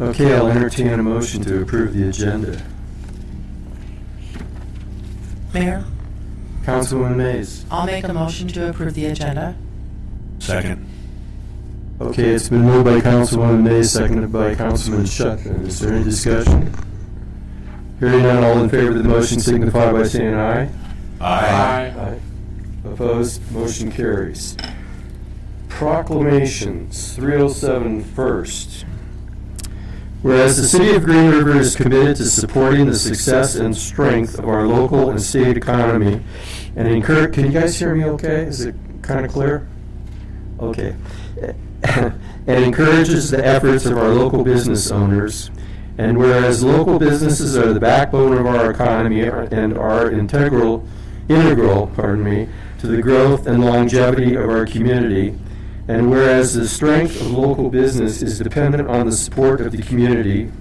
Okay, I'll entertain a motion to approve the agenda. Mayor, Councilwoman Mays. I'll make a motion to approve the agenda. Second. Okay, it's been moved by Councilwoman Mays, seconded by Councilman Shetland. Is there any discussion? Hearing none, all in favor of the motion signify by saying aye. Aye. Opposed? Motion carries. Proclamations, 307 first. Whereas the City of Green River is committed to supporting the success and strength of our local and state economy and encourage, can you guys hear me okay? Is it kind of clear? Okay. And encourages the efforts of our local business owners. And whereas local businesses are the backbone of our economy and are integral to the growth and longevity of our community, and whereas the strength of local business is dependent on the support of the community,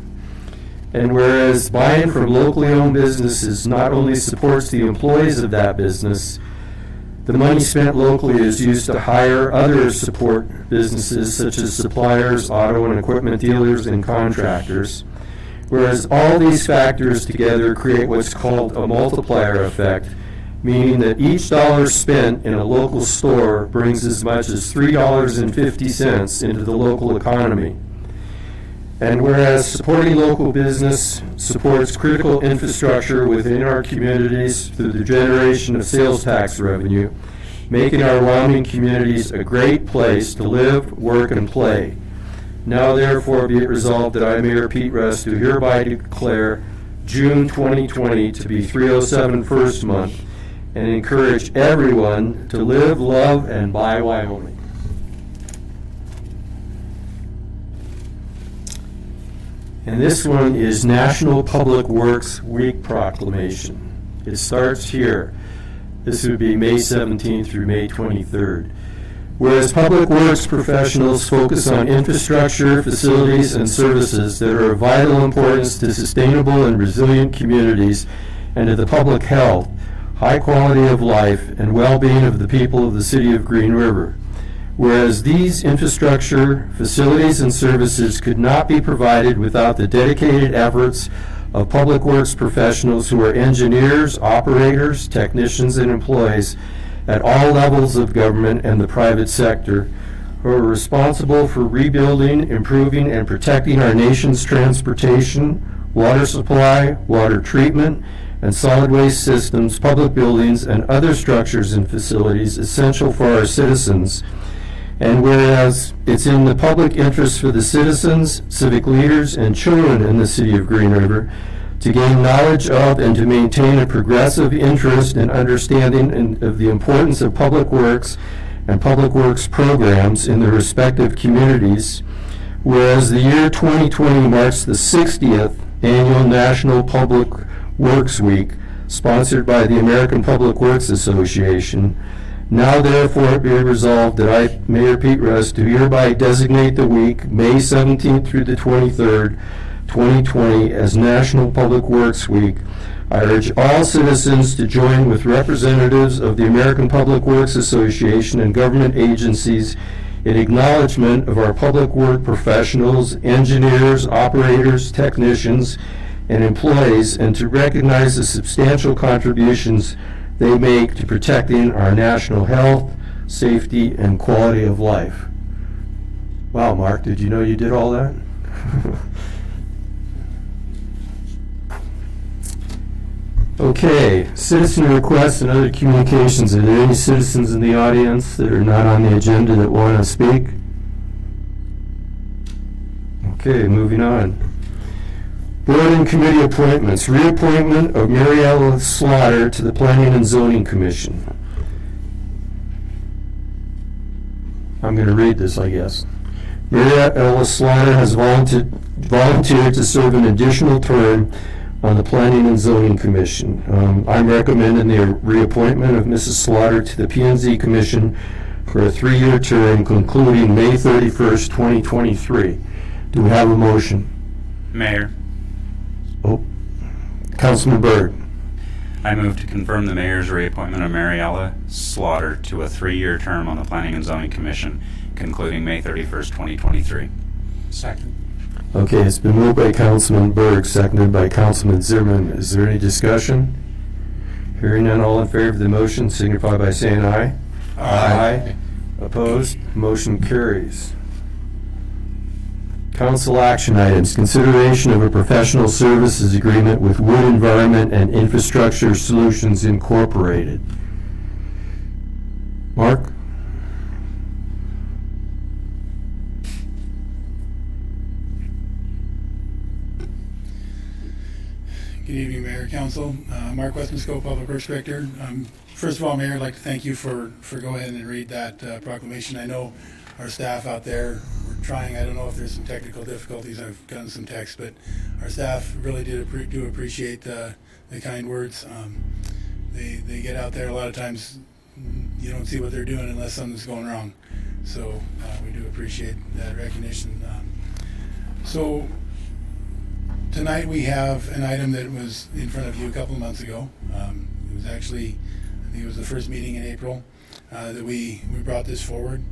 and whereas buy-in from locally owned businesses not only supports the employees of that business, the money spent locally is used to hire other support businesses such as suppliers, auto and equipment dealers, and contractors. Whereas all these factors together create what's called a multiplier effect, meaning that each dollar spent in a local store brings as much as $3.50 into the local economy. And whereas supporting local business supports critical infrastructure within our communities through the generation of sales tax revenue, making our Wyoming communities a great place to live, work, and play. Now therefore be it resolved that I, Mayor Pete Rust, do hereby declare June 2020 to be 307 First Month, and encourage everyone to live, love, and buy Wyoming. And this one is National Public Works Week Proclamation. It starts here. This would be May 17th through May 23rd. Whereas public works professionals focus on infrastructure, facilities, and services that are of vital importance to sustainable and resilient communities and to the public health, high quality of life, and well-being of the people of the City of Green River. Whereas these infrastructure, facilities, and services could not be provided without the dedicated efforts of public works professionals who are engineers, operators, technicians, and employees at all levels of government and the private sector, who are responsible for rebuilding, improving, and protecting our nation's transportation, water supply, water treatment, and solid waste systems, public buildings, and other structures and facilities essential for our citizens. And whereas it's in the public interest for the citizens, civic leaders, and children in the City of Green River to gain knowledge of and to maintain a progressive interest and understanding of the importance of public works and public works programs in their respective communities, whereas the year 2020 marks the 60th annual National Public Works Week, sponsored by the American Public Works Association. Now therefore be resolved that I, Mayor Pete Rust, do hereby designate the week, May 17th through the 23rd, 2020, as National Public Works Week. I urge all citizens to join with representatives of the American Public Works Association and government agencies in acknowledgement of our public work professionals, engineers, operators, technicians, and employees, and to recognize the substantial contributions they make to protecting our national health, safety, and quality of life. Wow, Mark, did you know you did all that? Okay, citizen requests and other communications. Are there any citizens in the audience that are not on the agenda that want to speak? Okay, moving on. Board and committee appointments. Reappointment of Mariella Slaughter to the Planning and Zoning Commission. I'm going to read this, I guess. Mariella Slaughter has volunteered to serve an additional term on the Planning and Zoning Commission. I'm recommending the reappointment of Mrs. Slaughter to the P&Z Commission for a 3-year term concluding May 31st, 2023. Do we have a motion? Mayor, Oh, Councilman Byrd. I move to confirm the mayor's reappointment of Mariella Slaughter to a 3-year term on the Planning and Zoning Commission, concluding May 31st, 2023. Second. Okay, it's been moved by Councilman Berg, seconded by Councilman Zimmerman. Is there any discussion? Hearing none, all in favor of the motion signify by saying aye. Aye. Opposed? Motion carries. Council action items. Consideration of a professional services agreement with Wood Environment and Infrastructure Solutions Incorporated. Mark? Good evening, Mayor, Council. Mark Westmansco, Public Works Director. First of all, Mayor, I'd like to thank you for go ahead and read that proclamation. I know our staff out there were trying. I don't know if there's some technical difficulties. I've gotten some text, but our staff really do appreciate the kind words. They get out there. A lot of times you don't see what they're doing unless something's going wrong. So we do appreciate that recognition. So tonight we have an item that was in front of you a couple of months ago. It was actually, I think it was the first meeting in April that we brought this forward.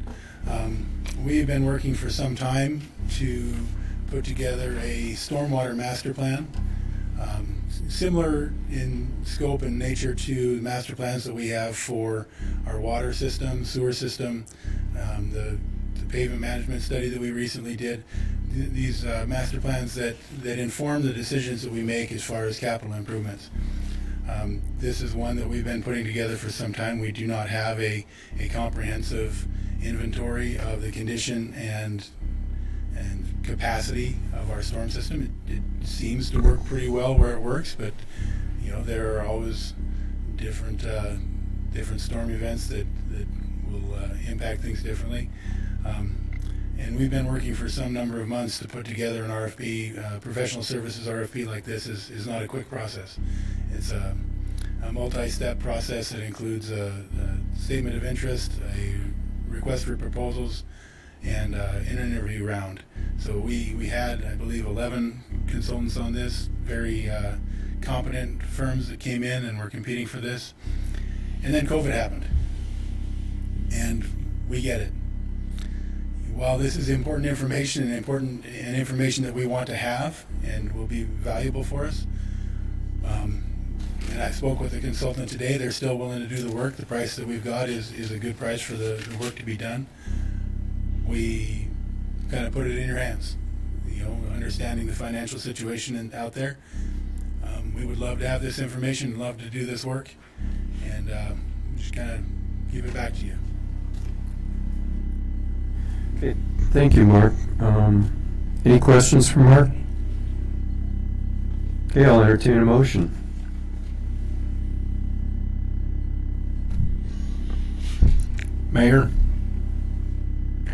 We've been working for some time to put together a stormwater master plan, similar in scope and nature to the master plans that we have for our water system, sewer system, the pavement management study that we recently did. These master plans that inform the decisions that we make as far as capital improvements. This is one that we've been putting together for some time. We do not have a comprehensive inventory of the condition and capacity of our storm system. It seems to work pretty well where it works, but you know, there are always different storm events that will impact things differently. And we've been working for some number of months to put together an RFP. Professional services RFP like this is not a quick process. It's a multi-step process that includes a statement of interest, a request for proposals, and an interview round. So we had, I believe, 11 consultants on this, very competent firms that came in and were competing for this. And then COVID happened. And we get it. While this is important information and information that we want to have and will be valuable for us, and I spoke with a consultant today, they're still willing to do the work. The price that we've got is a good price for the work to be done. We kind of put it in your hands, you know, understanding the financial situation out there. We would love to have this information, love to do this work, and just kind of give it back to you. Okay, thank you, Mark. Any questions for Mark? Okay, I'll entertain a motion. Mayor,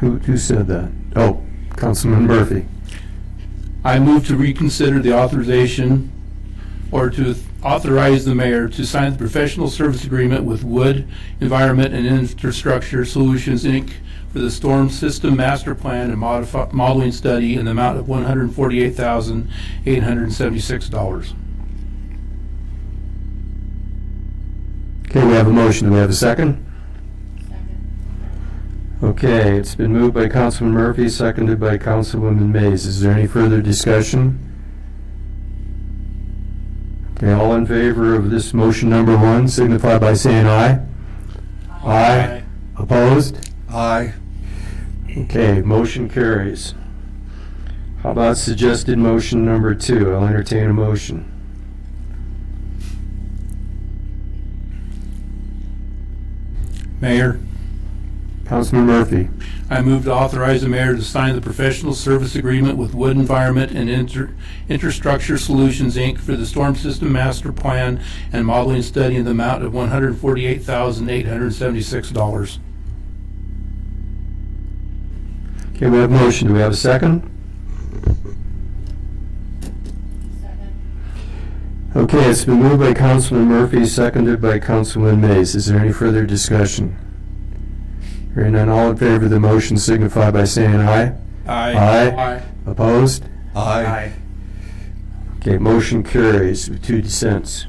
Who said that? Oh, Councilman Murphy. I move to reconsider the authorization or to authorize the mayor to sign the professional service agreement with Wood Environment and Infrastructure Solutions, Inc. for the storm system master plan and modeling study in the amount of $148,876. Okay, we have a motion. Do we have a second? Okay, it's been moved by Councilman Murphy, seconded by Councilwoman Mays. Is there any further discussion? Okay, all in favor of this motion number one, signify by saying aye. Aye. Opposed? Aye. Okay, motion carries. How about suggested motion number two? I'll entertain a motion. Mayor, Councilman Murphy. I move to authorize the mayor to sign the professional service agreement with Wood Environment and Infrastructure Solutions, Inc. for the storm system master plan and modeling study in the amount of $148,876. Okay, we have a motion. Do we have a second? Okay, it's been moved by Councilman Murphy, seconded by Councilman Mays. Is there any further discussion? Hearing none, all in favor of the motion signify by saying aye. Aye. Opposed? Aye. Okay, motion carries with 2 dissents.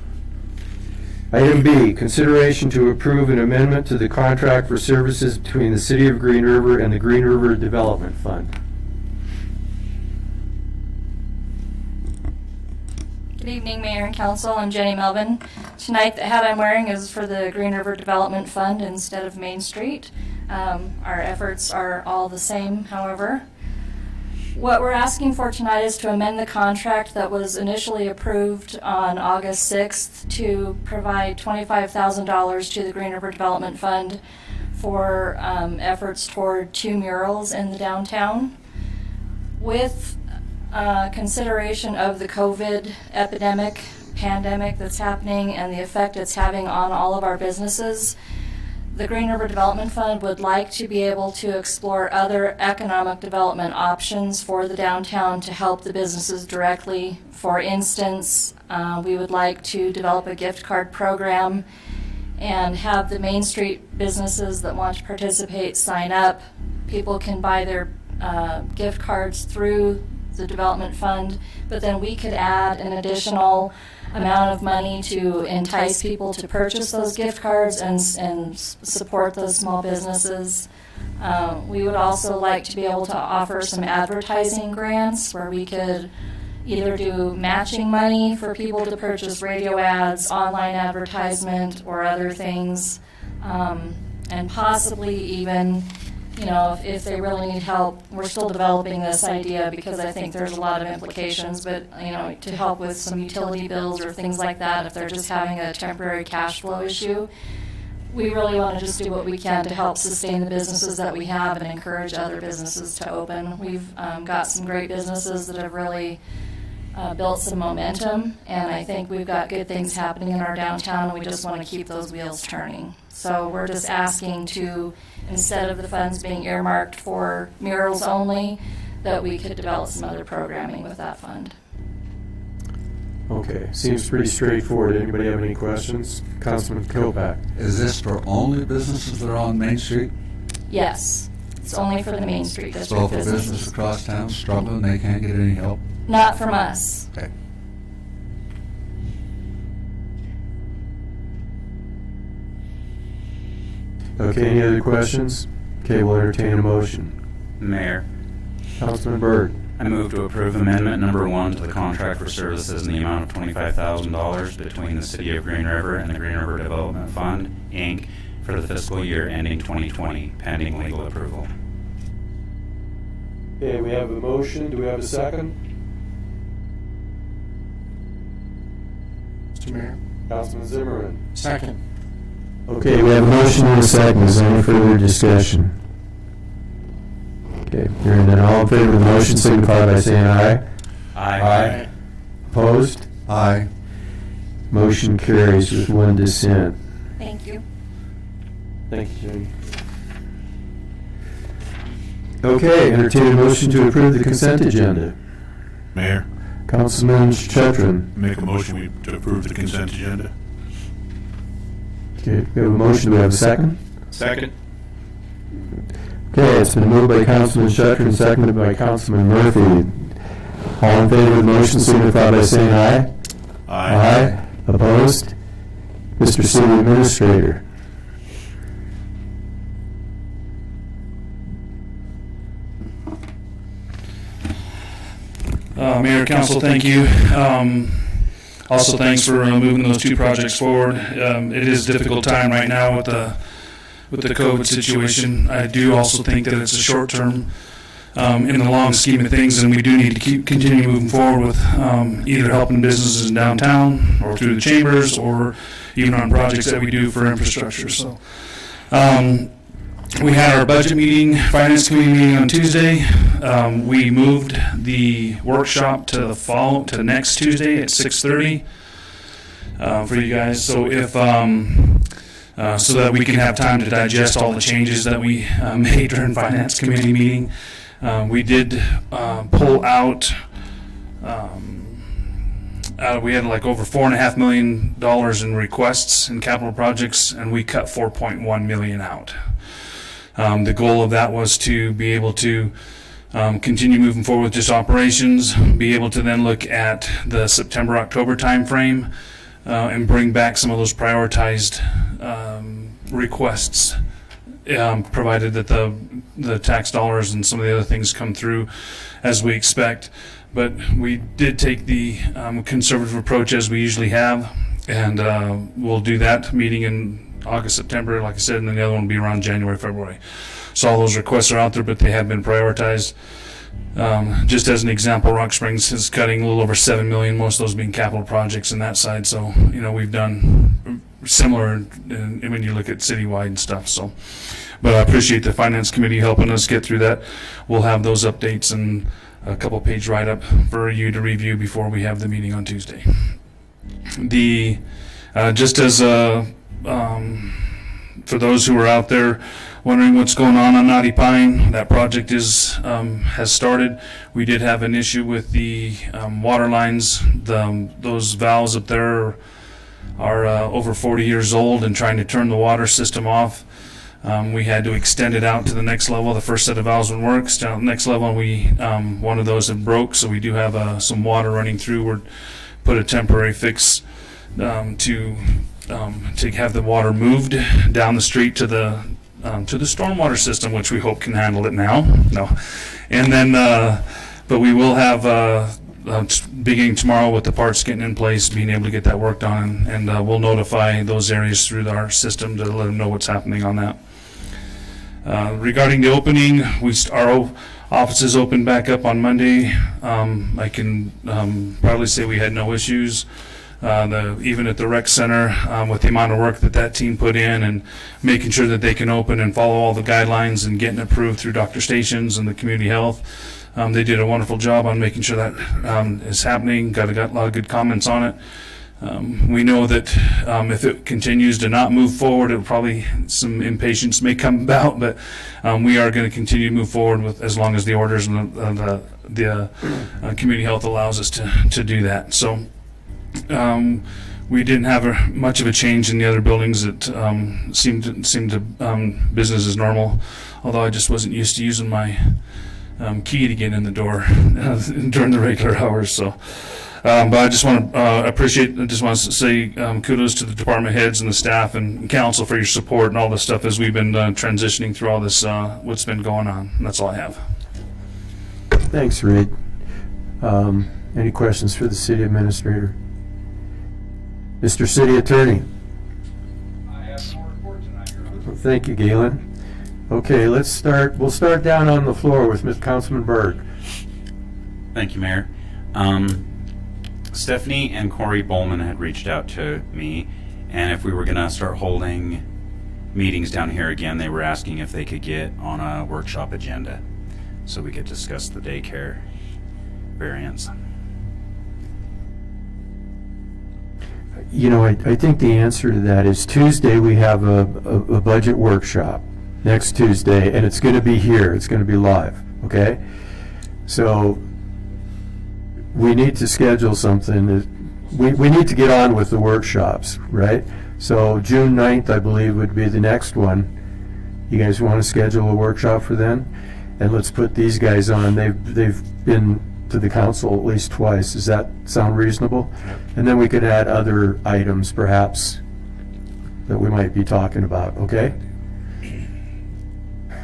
Item B, consideration to approve an amendment to the contract for services between the City of Green River and the Green River Development Fund. Good evening, Mayor and Council. I'm Jenny Melvin. Tonight, the hat I'm wearing is for the Green River Development Fund instead of Main Street. Our efforts are all the same, however. What we're asking for tonight is to amend the contract that was initially approved on August 6th to provide $25,000 to the Green River Development Fund for efforts toward 2 murals in the downtown. With consideration of the COVID pandemic that's happening and the effect it's having on all of our businesses, the Green River Development Fund would like to be able to explore other economic development options for the downtown to help the businesses directly. For instance, we would like to develop a gift card program and have the Main Street businesses that want to participate sign up. People can buy their gift cards through the development fund, but then we could add an additional amount of money to entice people to purchase those gift cards and support those small businesses. We would also like to be able to offer some advertising grants where we could either do matching money for people to purchase radio ads, online advertisement, or other things, and possibly even, you know, if they really need help. We're still developing this idea because I think there's a lot of implications, but, you know, to help with some utility bills or things like that, if they're just having a temporary cash flow issue, we really want to just do what we can to help sustain the businesses that we have and encourage other businesses to open. We've got some great businesses that have really built some momentum, and I think we've got good things happening in our downtown, and we just want to keep those wheels turning. So we're just asking to, instead of the funds being earmarked for murals only, that we could develop some other programming with that fund. Okay, seems pretty straightforward. Anybody have any questions? Councilman Kilpack. Is this for only businesses that are on Main Street? Yes, it's only for the Main Street So District if a business businesses. across town struggling, they can't get any help? Not from us. Okay. Okay, any other questions? Okay, we'll entertain a motion. Mayor, Councilman Byrd. I move to approve amendment number 1 to the contract for services in the amount of $25,000 between the City of Green River and the Green River Development Fund, Inc., for the fiscal year ending 2020, pending legal approval. Okay, we have a motion. Do we have a second? Mr. Mayor. Councilman Zimmerman. Second. Okay, we have a motion and a second. Is there any further discussion? Okay, hearing none. All in favor of the motion signify by saying aye. Aye. Opposed? Aye. Motion carries with one dissent. Thank you. Thank you, Jenny. Okay, entertain a motion to approve the consent agenda. Mayor, Councilman Chetron. make a motion to approve the consent agenda. Okay, we have a motion. Do we have a second? Second. Okay, it's been moved by Councilman Chetron, seconded by Councilman Murphy. All in favor of the motion signify by saying aye. Aye. Opposed? Mr. City Administrator. Mayor, Council, thank you. Also, thanks for moving those 2 projects forward. It is a difficult time right now with the COVID situation. I do also think that it's a short term in the long scheme of things, and we do need to continue moving forward with either helping businesses in downtown or through the chambers or even on projects that we do for infrastructure. So we had our budget meeting, finance committee meeting on Tuesday. We moved the workshop to next Tuesday at 6:30 for you guys. So if so that we can have time to digest all the changes that we made during finance committee meeting. We did pull out. We had like over $4.5 million in requests in capital projects, and we cut $4.1 million out. The goal of that was to be able to continue moving forward with just operations, be able to then look at the September-October timeframe and bring back some of those prioritized requests provided that the tax dollars and some of the other things come through as we expect. But we did take the conservative approach as we usually have, and we'll do that meeting in August, September, like I said, and then the other one will be around January, February. So all those requests are out there, but they have been prioritized. Just as an example, Rock Springs is cutting a little over $7 million, most of those being capital projects in that side. So, we've done similar when you look at citywide and stuff. So, but I appreciate the Finance Committee helping us get through that. We'll have those updates and a couple page write-up for you to review before we have the meeting on Tuesday. Just as for those who are out there wondering what's going on Knotty Pine, that project has started. We did have an issue with the water lines. Those valves up there are over 40 years old, and trying to turn the water system off. We had to extend it out to the next level. The first set of valves wouldn't work. Down the next level, one of those had broke, so we do have some water running through. We're put a temporary fix to have the water moved down the street to the stormwater system, which we hope can handle it now. No, and then but we will have beginning tomorrow with the parts getting in place, being able to get that work done, and we'll notify those areas through our system to let them know what's happening on that. Regarding the opening, our offices opened back up on Monday. I can proudly say we had no issues. Even at the rec center, with the amount of work that team put in and making sure that they can open and follow all the guidelines and getting approved through Dr. Stations and the community health. They did a wonderful job on making sure that is happening. Got a lot of good comments on it. We know that if it continues to not move forward, it'll probably some impatience may come about, but we are going to continue to move forward with as long as the orders and the community health allows us to do that. So we didn't have much of a change in the other buildings. That seemed to business as normal, although I just wasn't used to using my key to get in the door during the regular hours. So. But I just want to say kudos to the department heads and the staff and council for your support and all this stuff as we've been transitioning through all this, what's been going on. And that's all I have. Thanks, Reed. Any questions for the city administrator? Mr. City Attorney. I have no report tonight, Your Honor. Well, thank you, Galen. Okay, let's start. We'll start down on the floor with Mr. Councilman Berg. Thank you, Mayor. Stephanie and Corey Bowman had reached out to me, and if we were going to start holding meetings down here again, they were asking if they could get on a workshop agenda so we could discuss the daycare variants. You know, I think the answer to that is Tuesday we have a budget workshop next Tuesday, and it's going to be here. It's going to be live, okay? So we need to schedule something. We need to get on with the workshops, right? So June 9th, I believe, would be the next one. You guys want to schedule a workshop for then? And let's put these guys on. They've been to the council at least twice. Does that sound reasonable? Yep. And then we could add other items, perhaps, that we might be talking about, okay?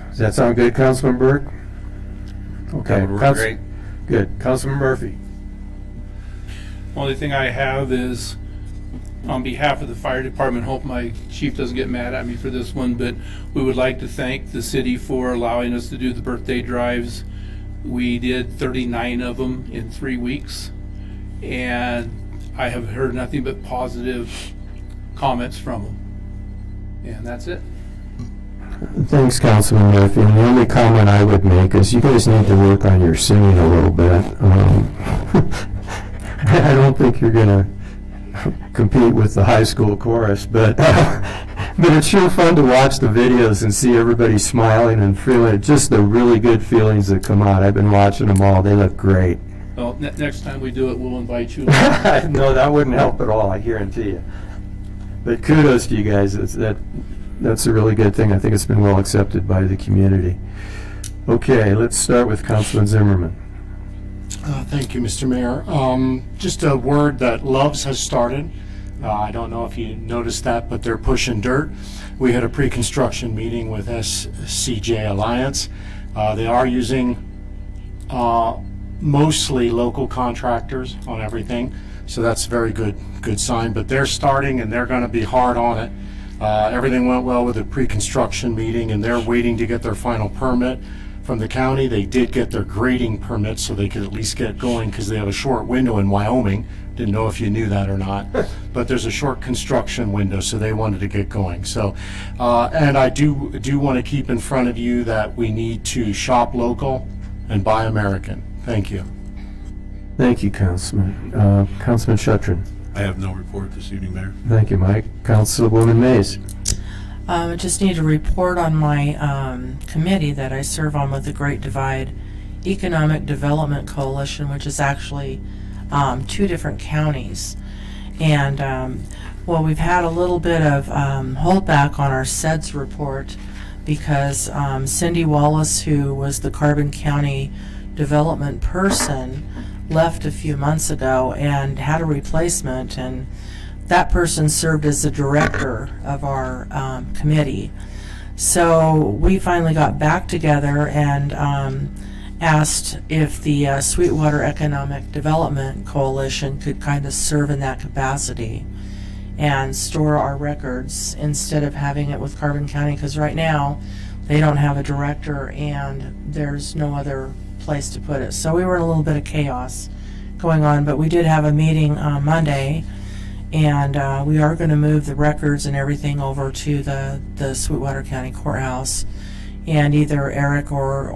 Does that sound good, Councilman Berg? Okay. That would work great. Good. Councilman Murphy. Only thing I have is, on behalf of the fire department, hope my chief doesn't get mad at me for this one, but we would like to thank the city for allowing us to do the birthday drives. We did 39 of them in 3 weeks, and I have heard nothing but positive comments from them. And that's it. Thanks, Councilman Murphy. And the only comment I would make is you guys need to work on your singing a little bit. I don't think you're going to compete with the high school chorus, but it's sure fun to watch the videos and see everybody smiling and feeling just the really good feelings that come out. I've been watching them all. They look great. Well, next time we do it, we'll invite you. No, that wouldn't help at all, I guarantee you. But kudos to you guys. That's a really good thing. I think it's been well accepted by the community. Okay, let's start with Councilman Zimmerman. Thank you, Mr. Mayor. Just a word that Loves has started. I don't know if you noticed that, but they're pushing dirt. We had a pre-construction meeting with SCJ Alliance. They are using mostly local contractors on everything, so that's a very good sign. But they're starting, and they're going to be hard on it. Everything went well with the pre-construction meeting, and they're waiting to get their final permit from the county. They did get their grading permit, so they could at least get going, because they have a short window in Wyoming. Didn't know if you knew that or not, but there's a short construction window, so they wanted to get going. So, and I do want to keep in front of you that we need to shop local and buy American. Thank you. Thank you, Councilman. Councilman Shuttrin. I have no report this evening, Mayor. Thank you, Mike. Councilwoman Mays. I just need to report on my committee that I serve on with the Great Divide Economic Development Coalition, which is actually 2 different counties. And, well, we've had a little bit of holdback on our SEDS report because Cindy Wallace, who was the Carbon County development person, left a few months ago and had a replacement, and that person served as the director of our committee. So we finally got back together and asked if the Sweetwater Economic Development Coalition could kind of serve in that capacity and store our records instead of having it with Carbon County, because right now they don't have a director and there's no other place to put it. So we were in a little bit of chaos going on, but we did have a meeting on Monday, and we are going to move the records and everything over to the Sweetwater County Courthouse, and either Eric or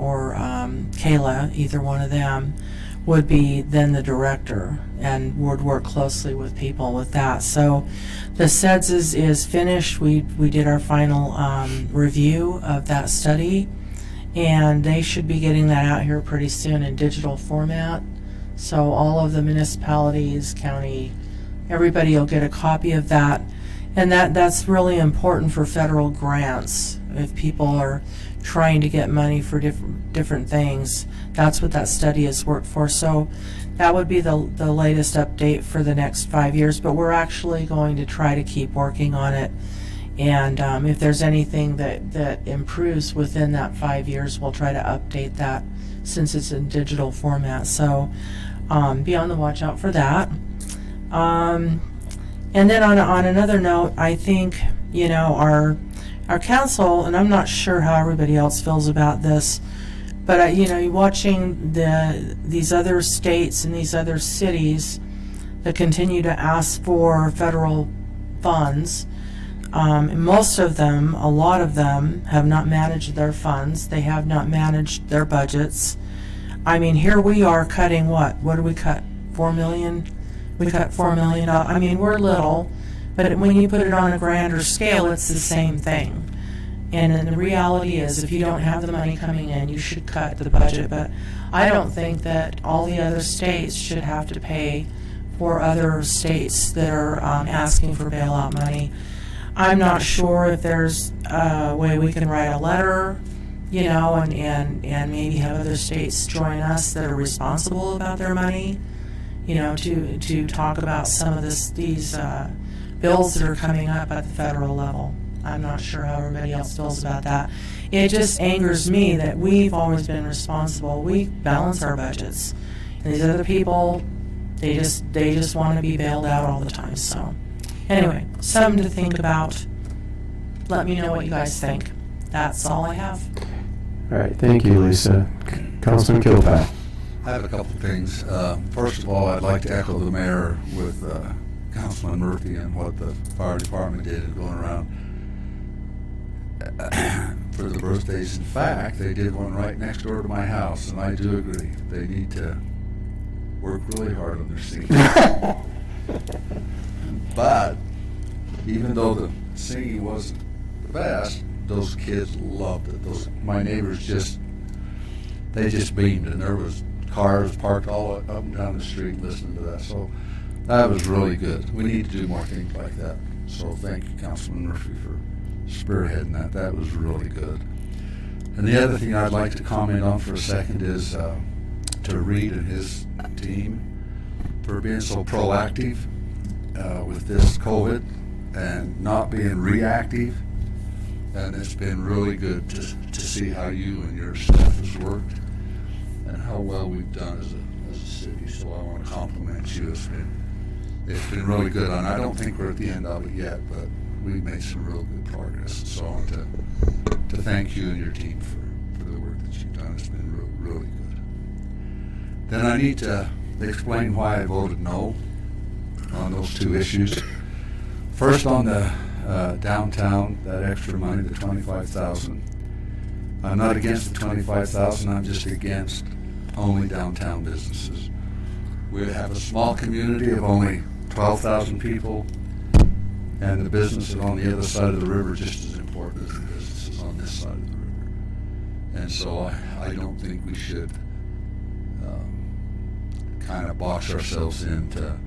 Kayla, either one of them, would be then the director and would work closely with people with that. So the SEDS is finished. We did our final review of that study, and they should be getting that out here pretty soon in digital format. So all of the municipalities, county, everybody will get a copy of that. And that's really important for federal grants. If people are trying to get money for different things, that's what that study has worked for. So that would be the latest update for the next 5 years, but we're actually going to try to keep working on it. And if there's anything that improves within that 5 years, we'll try to update that since it's in digital format. So be on the watch out for that. And then on another note, I think, our council, and I'm not sure how everybody else feels about this, but watching these other states and these other cities that continue to ask for federal funds, most of them, a lot of them, have not managed their funds. They have not managed their budgets. I mean, here we are cutting what? What do we cut? $4 million? We cut $4 million. I mean, we're little, but when you put it on a grander scale, it's the same thing. And the reality is, if you don't have the money coming in, you should cut the budget. But I don't think that all the other states should have to pay for other states that are asking for bailout money. I'm not sure if there's a way we can write a letter, and maybe have other states join us that are responsible about their money, to talk about some of these bills that are coming up at the federal level. I'm not sure how everybody else feels about that. It just angers me that we've always been responsible. We balance our budgets. And these other people, they just want to be bailed out all the time. So anyway, something to think about. Let me know what you guys think. That's all I have. All right, thank you, Lisa. Councilman Kilpack. I have a couple things. First of all, I'd like to echo the mayor with Councilman Murphy and what the fire department did in going around for the birthdays. In fact, they did one right next door to my house, and I do agree. They need to work really hard on their singing. But even though the singing wasn't the best, those kids loved it. My neighbors just beamed, and there was cars parked all up and down the street listening to that. So that was really good. We need to do more things like that. So thank you, Councilman Murphy, for spearheading that. That was really good. And the other thing I'd like to comment on for a second is to Reed and his team for being so proactive with this COVID and not being reactive. And it's been really good to see how you and your staff has worked and how well we've done as a city. So I want to compliment you. It's been really good. And I don't think we're at the end of it yet, but we've made some real good progress. And so I want to thank you and your team for the work that you've done. It's been really good. Then I need to explain why I voted no on those two issues. First, on the downtown, that extra money, the $25,000. I'm not against the $25,000. I'm just against only downtown businesses. We have a small community of only 12,000 people, and the businesses on the other side of the river just as important as the businesses on this side of the river. And so I don't think we should kind of box ourselves in to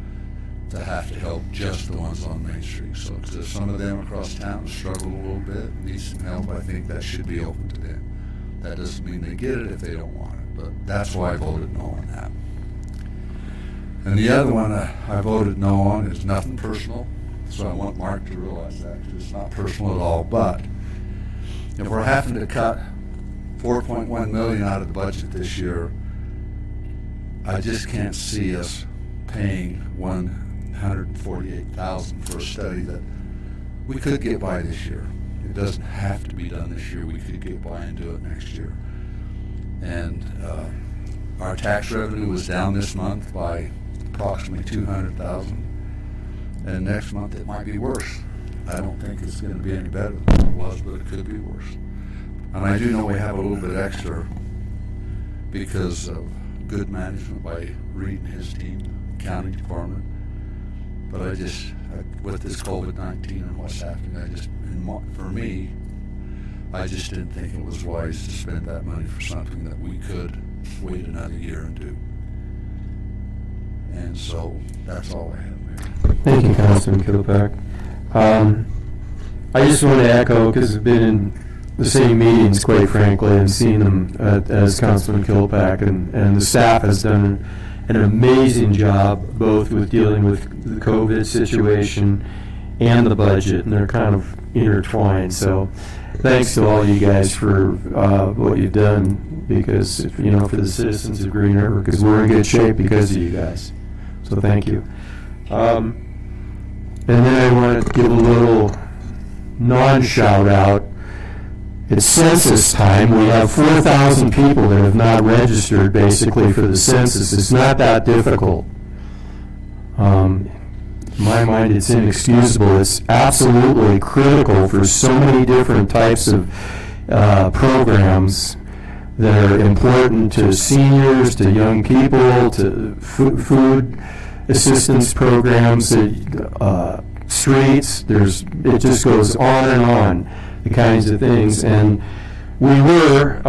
have to help just the ones on Main Street. So if some of them across town struggle a little bit, need some help, I think that should be open to them. That doesn't mean they get it if they don't want it, but that's why I voted no on that. And the other one I voted no on is nothing personal, so I want Mark to realize that, because it's not personal at all. But if we're having to cut $4.1 million out of the budget this year, I just can't see us paying $148,000 for a study that we could get by this year. It doesn't have to be done this year. We could get by and do it next year. And our tax revenue was down this month by approximately $200,000, and next month it might be worse. I don't think it's going to be any better than it was, but it could be worse. And I do know we have a little bit extra because of good management by Reed and his team, county department. But with this COVID-19 and what's happening, for me, I just didn't think it was wise to spend that money for something that we could wait another year and do. And so that's all I have, Mayor. Thank you, Councilman Kilpack. I just want to echo, because I've been in the same meetings, quite frankly, and seen them as Councilman Kilpack, and the staff has done an amazing job, both with dealing with the COVID situation and the budget, and they're kind of intertwined. So thanks to all you guys for what you've done, because, for the citizens of Green River, because we're in good shape because of you guys. So thank you. And then I want to give a little non-shout out. It's census time. We have 4,000 people that have not registered, basically, for the census. It's not that difficult. In my mind, it's inexcusable. It's absolutely critical for so many different types of programs that are important to seniors, to young people, to food assistance programs, streets. It just goes on and on. The kinds of things. And we were,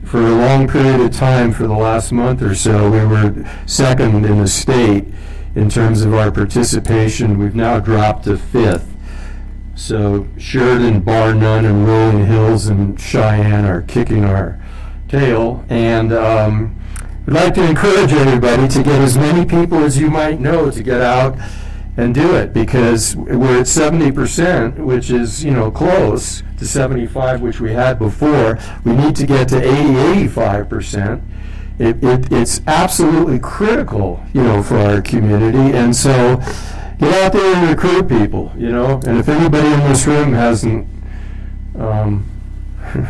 for a long period of time, for the last month or so, we were second in the state in terms of our participation. We've now dropped to 5th. So Sheridan, bar none, and Rolling Hills and Cheyenne are kicking our tail. And I'd like to encourage everybody to get as many people as you might know to get out and do it, because we're at 70%, which is, close to 75, which we had before. We need to get to 85%. It's absolutely critical, for our community. And so get out there and recruit people, And if anybody in this room hasn't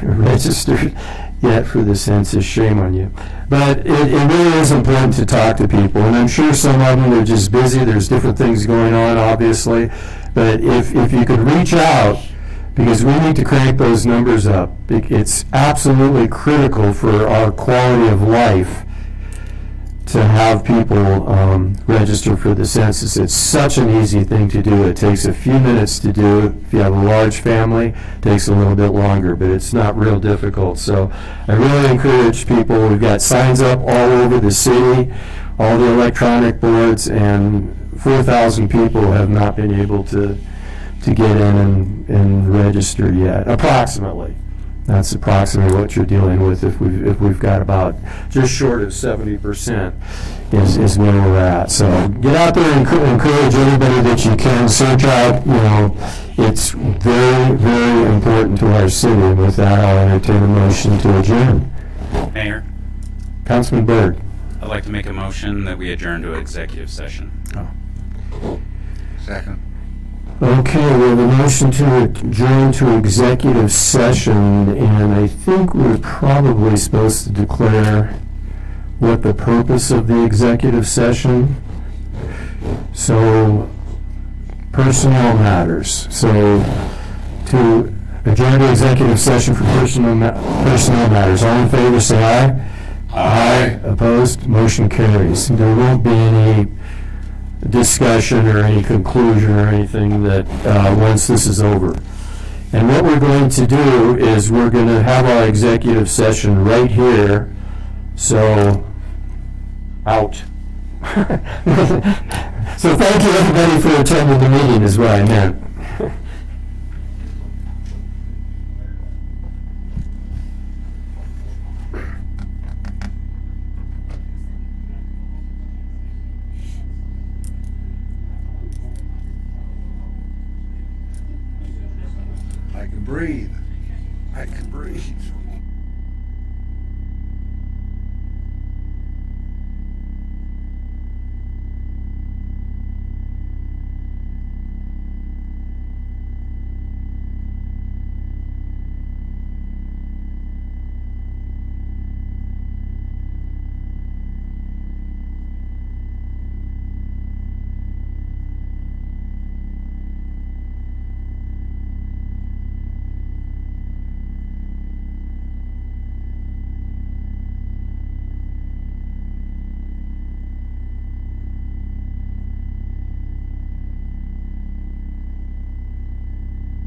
registered yet for the census, shame on you. But it really is important to talk to people, and I'm sure some of them are just busy. There's different things going on, obviously. But if you could reach out, because we need to crank those numbers up. It's absolutely critical for our quality of life to have people register for the census. It's such an easy thing to do. It takes a few minutes to do. If you have a large family, it takes a little bit longer, but it's not real difficult. So I really encourage people. We've got signs up all over the city, all the electronic boards, and 4,000 people have not been able to get in and register yet, approximately. That's approximately what you're dealing with if we've got about just short of 70% is where we're at. So get out there and encourage everybody that you can. Search out, it's very, very important to our city. And with that, I'll entertain a motion to adjourn. Mayor, Councilman Byrd. I'd like to make a motion that we adjourn to executive session. Second. Okay, we have a motion to adjourn to executive session, and I think we're probably supposed to declare what the purpose of the executive session. So, personnel matters. So, to adjourn to executive session for personnel matters. All in favor, say aye. Aye. Opposed? Motion carries. There won't be any discussion or any conclusion or anything that once this is over. And what we're going to do is we're going to have our executive session right here. So, out. So thank you everybody for attending the meeting is what I meant. I can breathe.